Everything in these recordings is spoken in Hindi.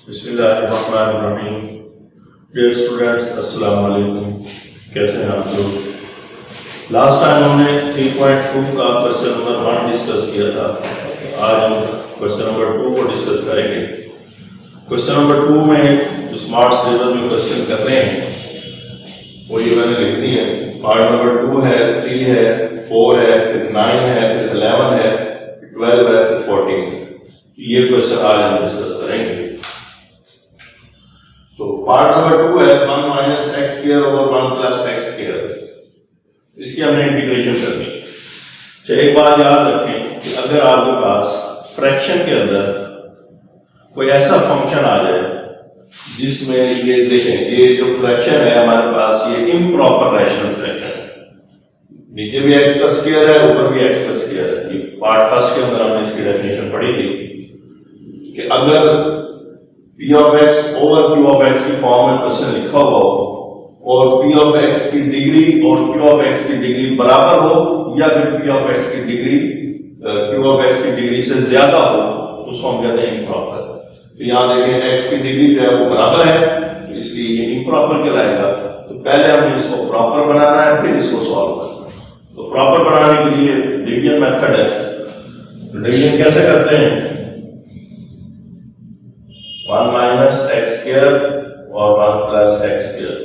बिस्मिल्लाहिर्रहमानिर्रहीम। डियर स्टूडेंट्स, अस्सलाम वालेकुम। कैसे हैं आप लोग? लास्ट टाइम हमने 3.2 का क्वेश्चन नंबर 1 डिस्कस किया था। आज हम क्वेश्चन नंबर 2 को डिस्कस करेंगे। क्वेश्चन नंबर 2 में जो स्मार्ट सिलेबस में क्वेश्चन कर रहे हैं वो ये मैंने लिख दी है। पार्ट नंबर 2 है, 3 है, 4 है, फिर 9 है, फिर 11 है, 12 है, फिर 14 है। ये क्वेश्चन आज हम डिस्कस करेंगे। तो पार्ट नंबर 2 है 1 minus x square over 1 plus x square. इसकी हमने इंटीग्रेशन करनी है। अच्छा, एक बात याद रखें कि अगर आपके पास फ्रैक्शन के अंदर कोई ऐसा फंक्शन आ जाए जिसमें ये देखें, ये जो फ्रैक्शन है हमारे पास, ये इम्प्रॉपर रैशनल फ्रैक्शन है। नीचे भी एक्स का स्क्वायर है, ऊपर भी एक्स का स्क्वायर है। ये पार्ट फर्स्ट के अंदर हमने इसकी डेफिनेशन पढ़ी थी कि अगर p of x over q of x की फॉर्म में क्वेश्चन लिखा हुआ हो और p ऑफ x की डिग्री और q ऑफ x की डिग्री बराबर हो, या फिर p ऑफ x की डिग्री q ऑफ x की डिग्री से ज्यादा हो, उसको हम कहते हैं इम्प्रॉपर। तो यहाँ देखें x की डिग्री जो है वो बराबर है, तो इसलिए ये इम्प्रॉपर कहलाएगा। तो पहले हमने इसको प्रॉपर बनाना है, फिर इसको सॉल्व करना है। तो प्रॉपर बनाने के लिए डिवीजन मेथड है। तो डिवीजन कैसे करते हैं? 1 माइनस एक्स स्क्वायर और 1 प्लस एक्स स्क्वायर।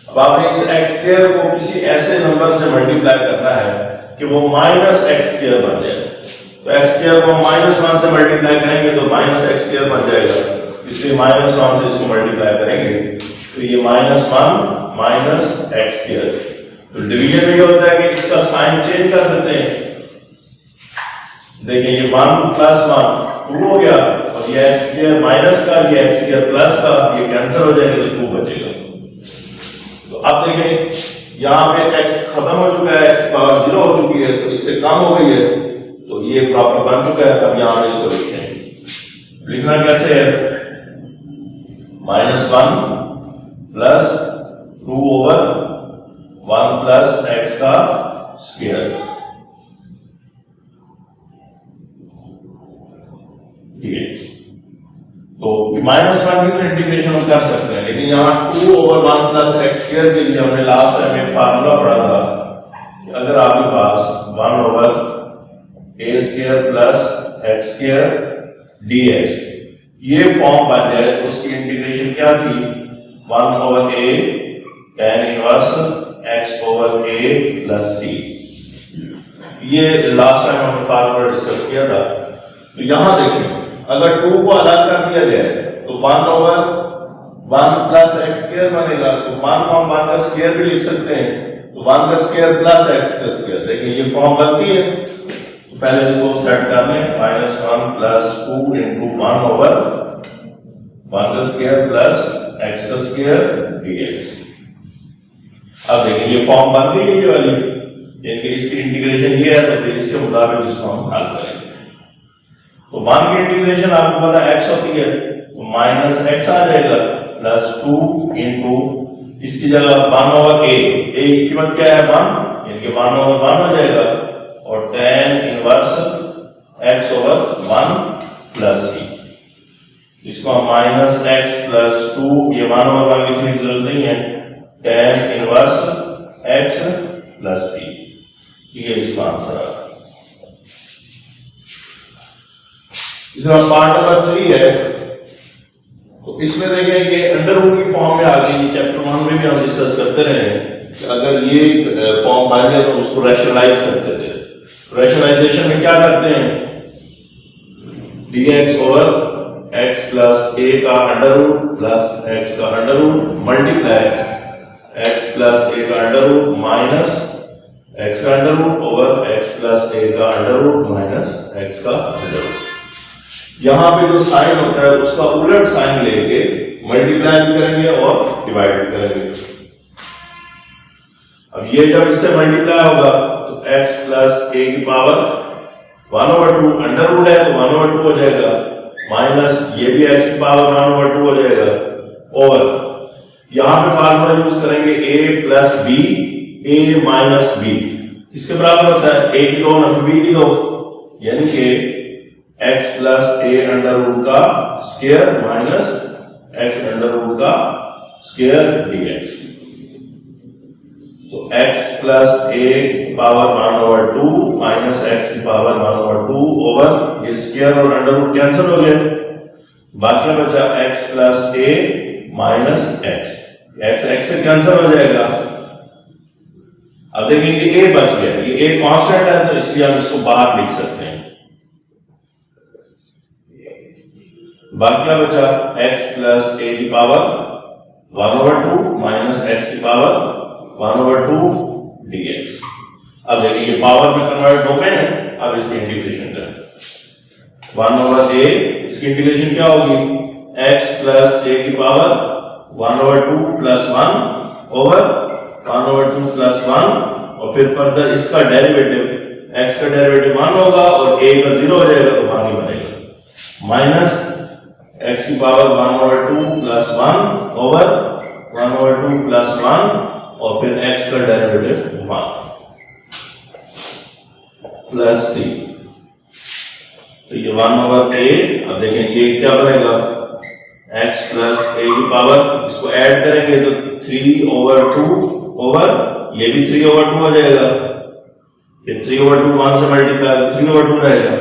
अब आपने इस एक्स स्क्वायर को किसी ऐसे नंबर से मल्टीप्लाई करना है कि वो माइनस एक्स स्क्वायर बन जाए। तो एक्स स्क्वायर को -1 से मल्टीप्लाई करेंगे तो माइनस एक्स स्क्वायर बन जाएगा, इसलिए -1 से इसको मल्टीप्लाई करेंगे तो ये -1 माइनस एक्स स्क्वायर। तो डिवीजन में ये होता है कि इसका साइन चेंज कर देते हैं। देखिए, ये 1 प्लस 1 2 हो गया, और ये एक्स स्क्वायर माइनस का, ये एक्स स्क्वायर प्लस का, ये कैंसिल हो जाएंगे तो 2 बचेगा। तो अब देखें, यहाँ पे x खत्म हो चुका है, x पावर 0 हो चुकी है, तो इससे कम हो गई है, तो ये प्रॉपर बन चुका है। तब यहाँ इसको लिखेंगे। लिखना कैसे है? -1 प्लस 2 ओवर 1 प्लस एक्स का स्क्वायर। ठीक है, तो -1 की तो इंटीग्रेशन हम कर सकते हैं, लेकिन यहाँ 2 ओवर 1 प्लस एक्स स्क्वायर के लिए हमने लास्ट टाइम एक फार्मूला पढ़ा था कि अगर आपके पास 1 over a square plus x square dx ये फॉर्म बन जाए तो उसकी इंटीग्रेशन क्या थी? 1 over a tan inverse x ओवर a प्लस c। ये लास्ट टाइम हमने फार्मूला डिस्कस किया था। तो यहां देखिए, अगर 2 को अलग कर दिया जाए तो 1 ओवर 1 प्लस एक्स स्क्वायर बनेगा। तो 1 को हम 1 का स्क्वायर भी लिख सकते हैं, तो 1 का स्क्वायर प्लस एक्स का स्क्वायर। देखिए, ये फॉर्म बनती है। तो पहले इसको सेट कर लें, -1 प्लस 2 इंटू 1 ओवर 1 का स्क्वायर प्लस एक्स का स्क्वायर dx। अब देखिए, ये फॉर्म बन गई है ये वाली, यानी कि इसकी इंटीग्रेशन ये है, तो फिर इसके मुताबिक इसको हम हल करेंगे। तो 1 की इंटीग्रेशन आपको पता है x होती है, तो माइनस एक्स आ जाएगा प्लस 2 इंटू इसकी जगह 1 ओवर a की कीमत क्या है? 1, यानी कि 1 ओवर 1 हो जाएगा, और tan inverse x over 1 plus c। इसको हम -x प्लस 2, ये 1 ओवर 1 लिखने की जरूरत नहीं है, tan inverse x plus c। ये इसका आंसर आ। इसका पार्ट नंबर 3 है। तो इसमें देखें, ये अंडर रूट की फॉर्म में आ गई। ये चैप्टर 1 में भी हम डिस्कस करते रहे कि अगर ये फॉर्म बन जाए तो उसको रैशनलाइज करते थे। रैशनलाइजेशन में क्या करते हैं? dx over x plus a का अंडर रूट प्लस x का under root multiply x plus a का अंडर रूट माइनस x का under root over x plus a का अंडर रूट माइनस x का अंडर रूट। यहां पे जो साइन होता है उसका उलट साइन लेके मल्टीप्लाई भी करेंगे और डिवाइड भी करेंगे। अब ये जब इससे मल्टीप्लाई होगा तो x प्लस a की पावर 1 ओवर 2 अंडर रूट है, तो 1 ओवर 2 हो जाएगा, माइनस ये भी x की पावर 1 ओवर 2 हो जाएगा, ओवर यहां पे फार्मूला यूज करेंगे a plus b, a minus b किसके बराबर होता है? a की 2 नफी b की 2, यानी कि x plus a under root का square minus x under root का स्क्वायर dx। तो x प्लस ए की पावर 1/2 माइनस x की पावर 1/2 ओवर ये स्क्वायर और अंडर रूट कैंसिल हो गए, बाकी बचा x plus a minus x से कैंसिल हो जाएगा। अब देखेंगे a बच गया, ये a कांस्टेंट है तो इसलिए हम इसको बाहर लिख सकते हैं। बाकी क्या बचा x प्लस ए की पावर 1/2 माइनस x की पावर 1/2 dx। अब देखिए ये पावर में कन्वर्ट हो गए हैं, अब इसकी इंटीग्रेशन करें 1/a, इसकी इंटीग्रेशन क्या होगी x प्लस ए की पावर 1/2 प्लस 1 ओवर 1/2 प्लस 1 और फिर फर्दर इसका डेरिवेटिव x का डेरिवेटिव 1 होगा और a का 0 हो जाएगा तो 1 ही बनेगा माइनस x की पावर 1/2 प्लस 1 ओवर 1/2 प्लस 1 और फिर x का डेरिवेटिव 1 प्लस c। तो ये 1/a, अब देखें ये क्या बनेगा x प्लस a की पावर, इसको ऐड करेंगे तो 3/2 ओवर ये भी 3/2 हो जाएगा, ये 3/2 1 से मल्टीप्लाई तो 3/2 रहेगा,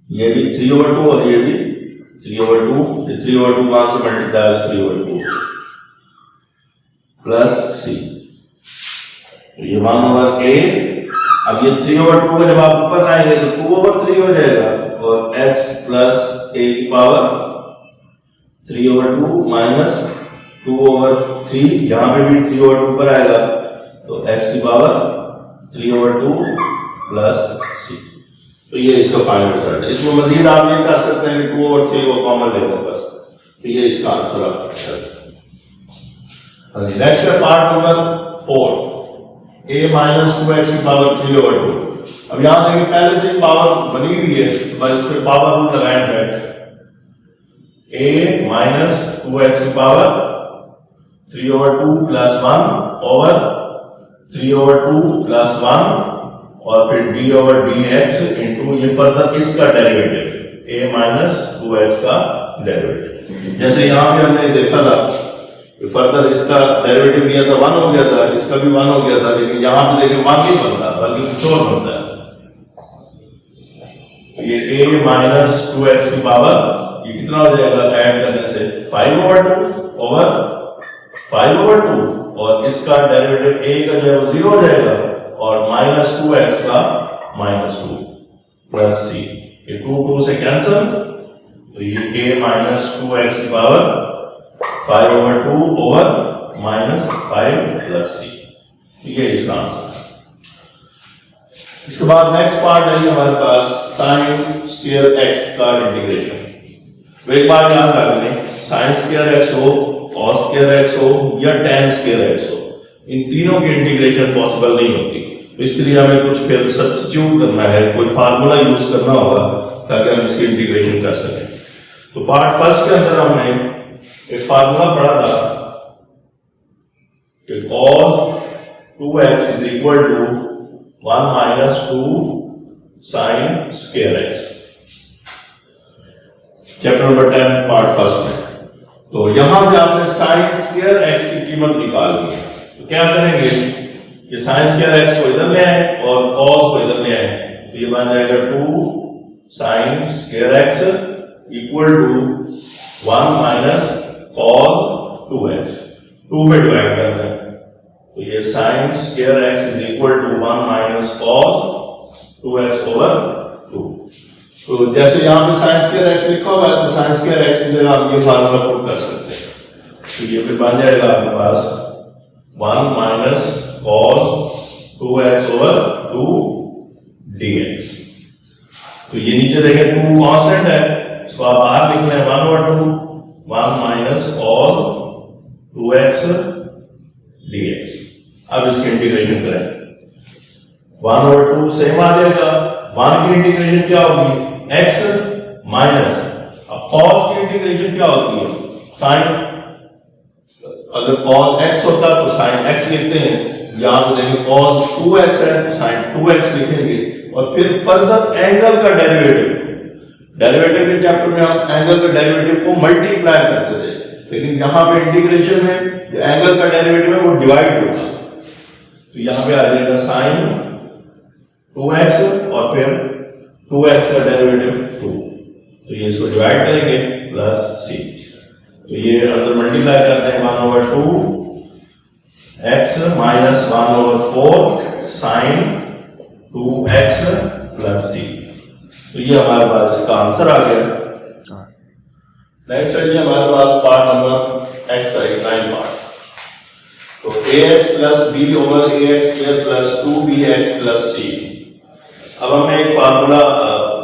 ये भी 3/2 और ये भी 3/2, ये 3/2 1 से मल्टीप्लाई तो 3/2 प्लस c। ये 1/a, अब ये 3/2 को जब आप ऊपर लाएंगे तो 2/3 हो जाएगा और x प्लस a की पावर 3/2 माइनस 2/3, यहां पे भी 3/2 पर आएगा तो x की पावर 3/2 प्लस c। तो ये इसका फाइनल रिजल्ट है। इसमें मजीद आप ये कर सकते हैं कि 2/3 को कॉमन लेकर बस, तो ये इसका आंसर आप कर सकते हैं। नेक्स्ट है part number 4, a minus 2x की पावर 3/2। अब यहां देखिए पहले से पावर बनी हुई है, बस इसमें पावर रूल लगाएं डायरेक्ट, a माइनस 2x की पावर 3/2 प्लस 1 ओवर 3/2 प्लस 1 और फिर d/dx इंटू ये फर्दर इसका डेरिवेटिव a माइनस 2x का डेरिवेटिव। जैसे यहां भी हमने देखा था कि फर्दर इसका डेरिवेटिव लिया था 1 हो गया था, इसका भी 1 हो गया था, लेकिन यहां पे देखिए 1 नहीं बनता बल्कि कुछ और बनता है। ये a माइनस 2x की पावर ये कितना हो जाएगा ऐड करने से 5/2 ओवर 5/2 और इसका डेरिवेटिव a का जो है वो 0 हो जाएगा और माइनस 2x का -2 प्लस c, ये 2 से कैंसिल, तो ये a माइनस 2x की पावर 5/2 ओवर -5 प्लस c, ये इसका आंसर। इसके बाद नेक्स्ट पार्ट है हमारे पास साइन स्क्वायर x का इंटीग्रेशन। तो एक बात याद रख लें, साइन स्क्वायर x हो, कॉस स्क्वायर x हो या tan स्क्वायर x हो, इन तीनों की इंटीग्रेशन पॉसिबल नहीं होती। तो इसके लिए हमें कुछ फिर सब्स्टिट्यूट करना है, कोई फार्मूला यूज करना होगा ताकि हम इसकी इंटीग्रेशन कर सकें। तो पार्ट फर्स्ट के अंदर हमने एक फार्मूला पढ़ा था कि cos 2x is equal to 1 minus 2 sine square x, chapter number 10 part first में। तो यहां से आपने साइन स्क्वायर x की कीमत निकालनी है। तो क्या करेंगे, ये साइन स्क्वायर x को इधर ले आए और cos को इधर ले आए, तो ये बन जाएगा 2 sine square x equal to 1 minus cos 2x, 2 में डिवाइड करना है, तो ये sine square x is equal to 1 minus cos 2x over 2। तो जैसे यहां पे साइन स्क्वायर x लिखा हुआ है तो साइन स्क्वायर x की जगह आप ये फार्मूला पुट कर सकते हैं। तो ये फिर बन जाएगा आपके पास 1 minus cos 2x over 2 dx। तो ये नीचे देखें 2 कांस्टेंट है, इसको आप बाहर लिख लें 1/2, 1 माइनस cos 2x dx। अब इसकी इंटीग्रेशन करें, 1/2 सेम आ जाएगा, 1 की इंटीग्रेशन क्या होगी x माइनस, अब cos की इंटीग्रेशन क्या होती है साइन, अगर cos x होता तो sin x लिखते हैं, यहाँ पे देखें cos 2x है तो sin 2x लिखेंगे और फिर फर्दर एंगल का डेरिवेटिव के चैप्टर में हम एंगल के डेरिवेटिव को मल्टीप्लाई करते थे, लेकिन यहाँ पे इंटीग्रेशन में जो एंगल का डेरिवेटिव है वो डिवाइड होगा, तो यहाँ पे आ जाएगा sin 2x और फिर 2x का डेरिवेटिव 2, तो ये इसको डिवाइड करेंगे प्लस c, तो ये अंदर मल्टीप्लाई करते हैं 1/2 x minus 1/4 sin 2x plus c, तो ये हमारे पास इसका आंसर आ गया। नेक्स्ट है हमारे पास पार्ट नंबर एक्सरसाइज 9 पार्ट, तो ax plus b over ax square plus 2bx plus c। अब हमने एक फार्मूला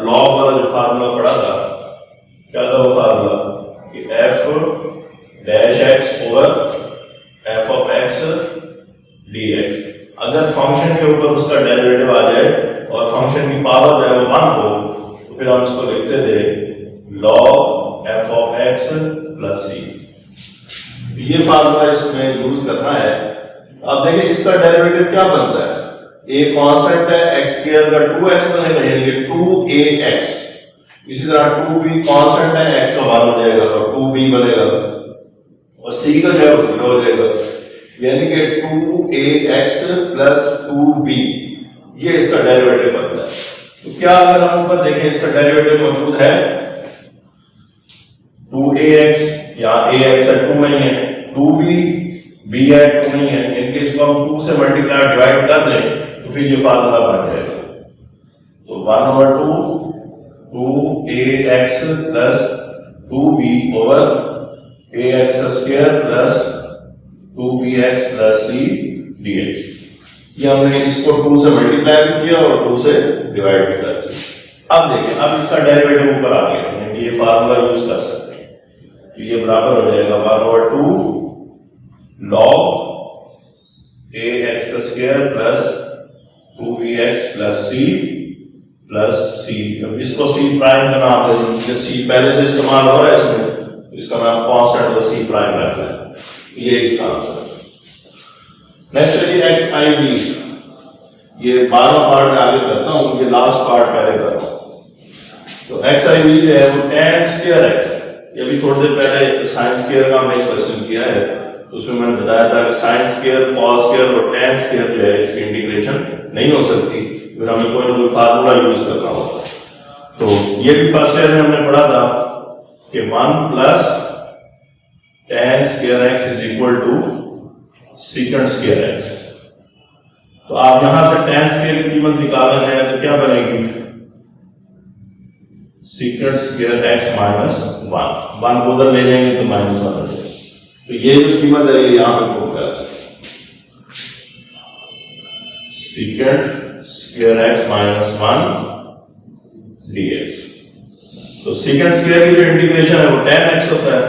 लॉग वाला जो फार्मूला पढ़ा था, क्या था वो फार्मूला कि f dash x over f of x dx, अगर फंक्शन के ऊपर उसका डेरिवेटिव आ जाए और फंक्शन की पावर जो है वो 1 हो तो फिर हम इसको लिखते थे log f of x plus c। ये फार्मूला इसमें यूज करना है। अब देखिए इसका डेरिवेटिव क्या बनता है, a कांस्टेंट है, x स्क्वायर का 2x बनेगा यानी 2ax, इसी तरह 2b कांस्टेंट है, x का 1 हो जाएगा और 2b बनेगा और c का जो है वो 0 हो जाएगा, यानी कि 2ax प्लस 2b, ये इसका डेरिवेटिव बनता है। तो क्या अगर हम ऊपर देखें इसका डेरिवेटिव मौजूद है 2ax, यहाँ ax है 2 नहीं है, 2b b है 2 नहीं है, इनके इसको हम 2 से मल्टीप्लाई डिवाइड कर दें तो फिर ये फार्मूला बन जाएगा, तो 1/2 2ax plus 2b over ax square plus 2bx plus c dx। ये हमने इसको 2 से मल्टीप्लाई भी किया और 2 से डिवाइड भी कर दिया। अब देखिए अब इसका डेरिवेटिव ऊपर आ गया, यानी ये फार्मूला यूज कर सकते हैं, तो ये बराबर हो जाएगा 1/2 log ax square plus 2bx plus c। अब इसको c प्राइम का नाम दे देंगे, c पहले से इस्तेमाल हो रहा है इसमें, इसका नाम कांस्टेंट तो c प्राइम रखना है, ये इसका आंसर है। नेक्स्ट है ये xiv, ये 12वां पार्ट मैं आगे करता हूं, ये लास्ट पार्ट पहले कर रहा हूं। तो xiv जो है वो tan स्क्वायर x, ये भी थोड़ी देर पहले साइन स्क्वायर का हमने एक क्वेश्चन किया है, तो उसमें मैंने बताया था कि साइन स्क्वायर cos स्क्वायर और tan स्क्वायर जो है इसकी इंटीग्रेशन नहीं हो सकती, फिर हमें कोई ना कोई फार्मूला यूज करना होगा। तो ये भी फर्स्ट ईयर में हमने पढ़ा था कि 1 plus tan square x is equal to secant square x। तो आप यहां से tan स्क्वायर की कीमत निकालना चाहें तो क्या बनेगी, secant स्क्वायर x माइनस 1 को उधर ले जाएंगे तो माइनस 1 हो जाएगा, तो ये जो कीमत है ये यहां पे प्रूव करते हैं, secant square x minus 1 dx। तो secant स्क्वायर की जो इंटीग्रेशन है वो tan x होता है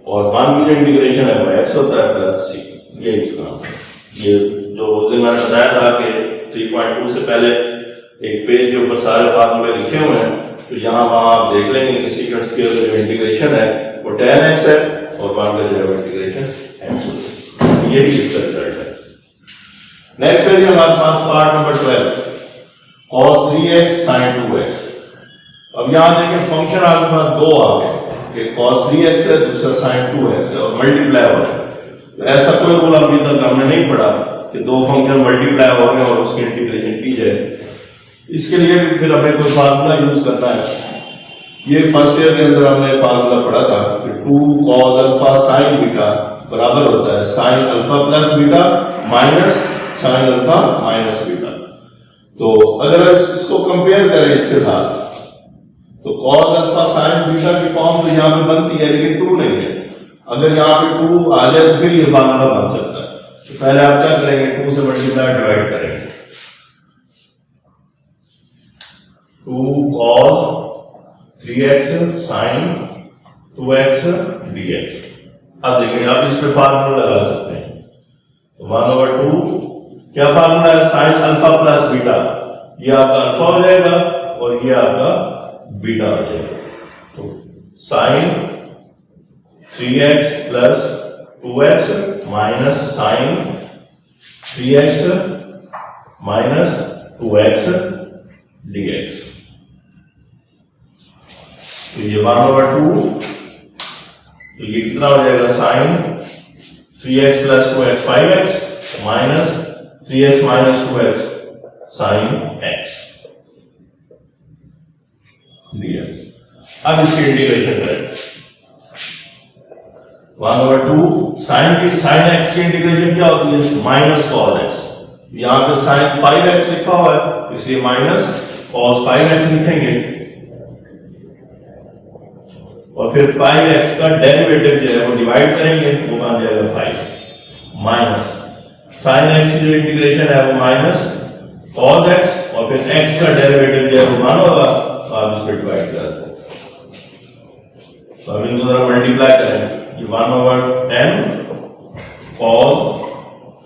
और 1 की जो इंटीग्रेशन है वो x होता है प्लस c, ये इसका आंसर। ये जो उस दिन मैंने बताया था कि 3.2 से पहले एक पेज के ऊपर सारे फार्मूले लिखे हुए हैं, तो यहाँ वहां आप देख लेंगे कि secant स्क्वायर का जो इंटीग्रेशन है वो tan x है और 1 का जो है इंटीग्रेशन x होता है, ये भी इसका रिजल्ट है। नेक्स्ट है हमारे पास part number 12 cos 3x sin 2x। अब यहां देखें फंक्शन आपके पास दो आ गए, एक cos 3x है, दूसरा sin 2x है और मल्टीप्लाई हो रहा है। तो ऐसा कोई रूल अभी तक हमने नहीं पढ़ा कि दो फंक्शन मल्टीप्लाई हो रहे हैं और उसकी इंटीग्रेशन की जाए, इसके लिए भी फिर हमें कोई फार्मूला यूज करना है। ये फर्स्ट ईयर के अंदर हमने फार्मूला पढ़ा था कि 2 cos अल्फा sin बीटा बराबर होता है sin alpha plus beta minus sin alpha minus beta. तो अगर इसको कंपेयर करें इसके साथ तो cos अल्फा sin बीटा की फॉर्म तो यहाँ पे बनती है लेकिन 2 नहीं है, अगर यहाँ पे 2 आ जाए तो फिर ये फार्मूला बन सकता है। तो पहले आप क्या करेंगे, 2 से मल्टीप्लाई डिवाइड करेंगे, 2 cos 3x sin 2x dx। अब देखिए आप इस पे फार्मूला लगा सकते हैं, 1/2 क्या फार्मूला है, sin अल्फा प्लस बीटा, ये आपका अल्फा हो जाएगा और ये आपका बीटा हो जाएगा। तो sin 3x plus 2x minus sine 3x minus 2x dx। तो ये 1/2, तो ये कितना हो जाएगा sine 3x plus 2x 5x minus 3x minus 2x sine x dx। अब इसकी इंटीग्रेशन करें 1/2 साइन x की इंटीग्रेशन क्या होती है माइनस कॉस x। यहां पे साइन 5x लिखा हुआ है इसलिए माइनस कॉस 5x लिखेंगे और फिर 5x का डेरिवेटिव जो है वो डिवाइड करेंगे, वो बन जाएगा 5 माइनस साइन x की जो इंटीग्रेशन है वो माइनस cos x और फिर x का डेरिवेटिव जो है वो 1 होगा, तो आप इसको डिवाइड कर दो। तो अब इनको जरा मल्टीप्लाई करें, ये 1/10 cos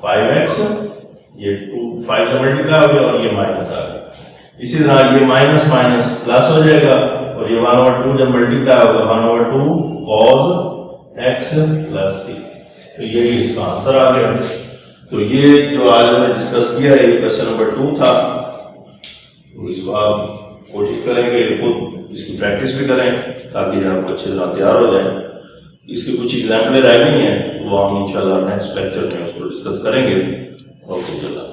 5x, ये 5 से मल्टीप्लाई हो गया और ये माइनस आ गया। इसी तरह ये माइनस माइनस प्लस हो जाएगा और ये 1/2 जब मल्टीप्लाई होगा 1/2 cos x प्लस 3। तो यही इसका आंसर आ गया। तो ये जो आज हमने डिस्कस किया है ये क्वेश्चन नंबर 2 था। तो इसको आप कोशिश करेंगे खुद इसकी प्रैक्टिस भी करें ताकि आप अच्छी तरह तैयार हो जाएं। इसकी कुछ एग्जाम्पलें रह गई हैं, वो हम इंशाल्लाह नेक्स्ट लेक्चर में उसको डिस्कस करेंगे। ओके चला।